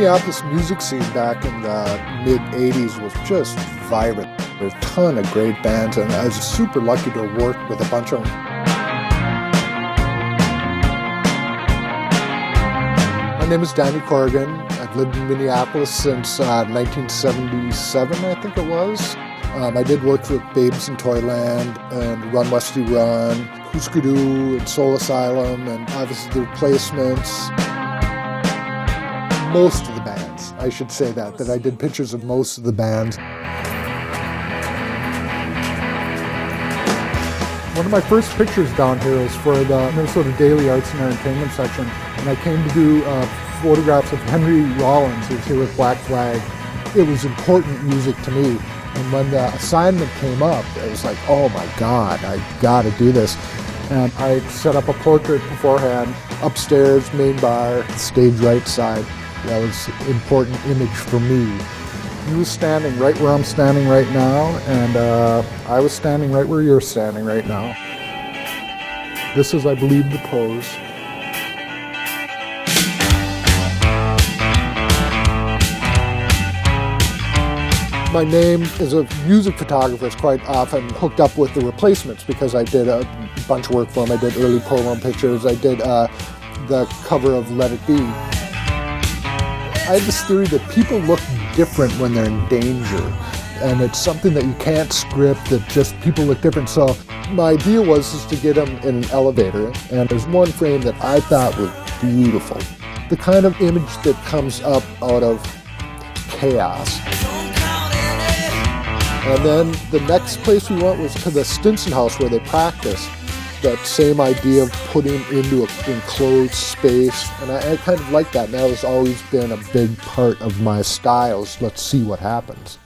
Minneapolis music scene back in the mid-'80s was just vibrant. There were a ton of great bands, and I was super lucky to work with a bunch of them. My name is Dan Corrigan. I've lived in Minneapolis since 1977, I think it was. I did work with Babes in Toyland and Run Westy Run, Hüsker Dü and Soul Asylum, and obviously The Replacements. Most of the bands, I should say that I did pictures of most of the bands. One of my first pictures down here is for the Minnesota Daily Arts and Entertainment section, and I came to do photographs of Henry Rollins, who's here with Black Flag. It was important music to me, and when the assignment came up, it was like, oh my God, I gotta do this. And I set up a portrait beforehand, upstairs, main bar, stage right side. That was an important image for me. He was standing right where I'm standing right now, and I was standing right where you're standing right now. This is, I believe, the pose. My name as a music photographer is quite often hooked up with The Replacements because I did a bunch of work for them. I did early program pictures. I did the cover of Let It Be. I have this theory that people look different when they're in danger, and it's something that you can't script, that just people look different. So my idea was to get them in an elevator, and there's one frame that I thought was beautiful. The kind of image that comes up out of chaos. And then the next place we went was to the Stinson house where they practice. That same idea of putting into an enclosed space, and I kind of like that, and that has always been a big part of my styles. Let's see what happens.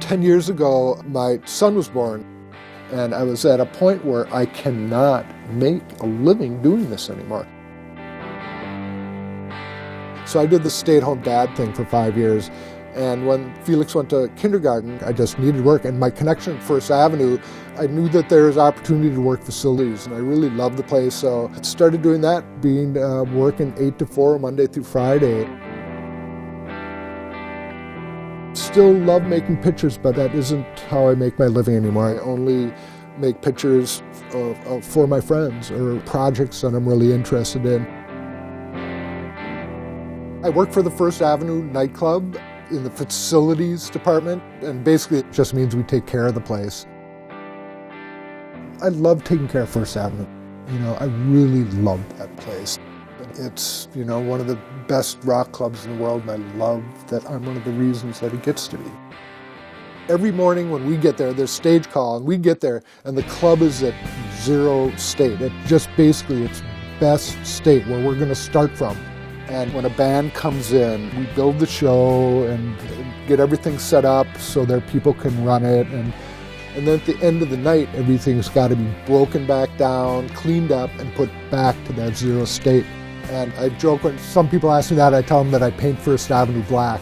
10 years ago, my son was born, and I was at a point where I cannot make a living doing this anymore. So I did the stay-at-home dad thing for 5 years. And when Felix went to kindergarten, I just needed work. And my connection at First Avenue, I knew that there was opportunity to work facilities, and I really loved the place. So I started doing that, working 8 to 4, Monday through Friday. Still love making pictures, but that isn't how I make my living anymore. I only make pictures for my friends or projects that I'm really interested in. I work for the First Avenue nightclub in the facilities department, and basically it just means we take care of the place. I love taking care of First Avenue. I really love that place. It's, one of the best rock clubs in the world, and I love that I'm one of the reasons that it gets to be. Every morning when we get there, there's stage call, and we get there, and the club is at zero state. It's just basically its best state, where we're going to start from. And when a band comes in, we build the show and get everything set up so that people can run it. And then at the end of the night, everything's got to be broken back down, cleaned up, and put back to that zero state. And I joke when some people ask me that, I tell them that I paint First Avenue black.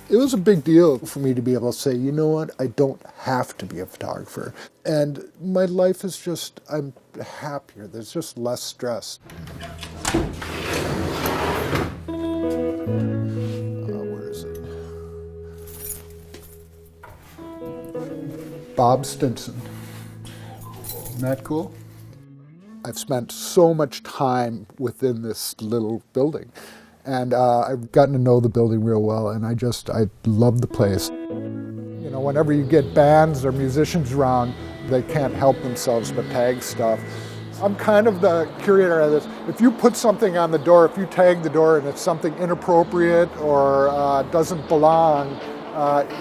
It was a big deal for me to be able to say, you know what, I don't have to be a photographer. And my life is just, I'm happier. There's just less stress. Where is it? Bob Stinson. Isn't that cool? I've spent so much time within this little building. And I've gotten to know the building real well, and I love the place. Whenever you get bands or musicians around, they can't help themselves but tag stuff. I'm kind of the curator of this. If you put something on the door, if you tag the door and it's something inappropriate or doesn't belong,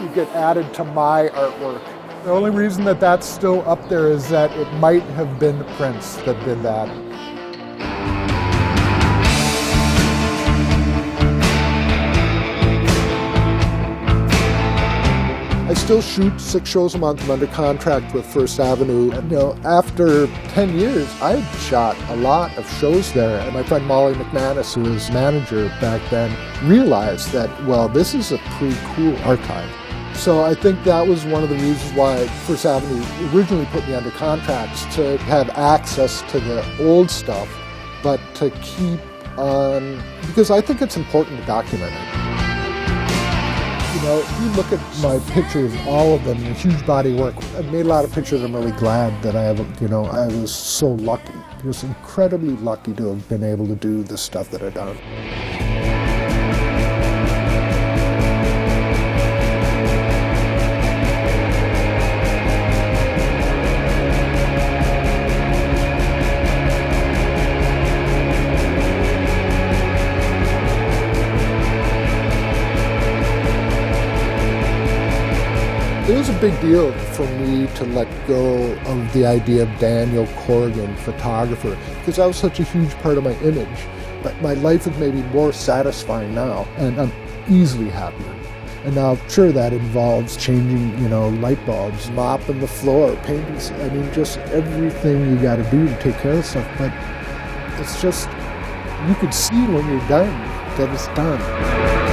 you get added to my artwork. The only reason that that's still up there is that it might have been Prince that did that. I still shoot 6 shows a month. I'm under contract with First Avenue. And, after 10 years, I had shot a lot of shows there. And my friend Molly McManus, who was manager back then, realized that, this is a pretty cool archive. So I think that was one of the reasons why First Avenue originally put me under contracts, to have access to the old stuff, but to keep on, because I think it's important to document it. You know, if you look at my pictures, all of them, a huge body of work. I've made a lot of pictures. I'm really glad that I have, I was so lucky, just incredibly lucky to have been able to do the stuff that I've done. It was a big deal for me to let go of the idea of Daniel Corrigan, photographer, because that was such a huge part of my image. But my life is maybe more satisfying now, and I'm easily happier. And now, sure, that involves changing, light bulbs, mopping the floor, painting, just everything you got to do to take care of stuff. But it's just, you could see when you're done that it's done.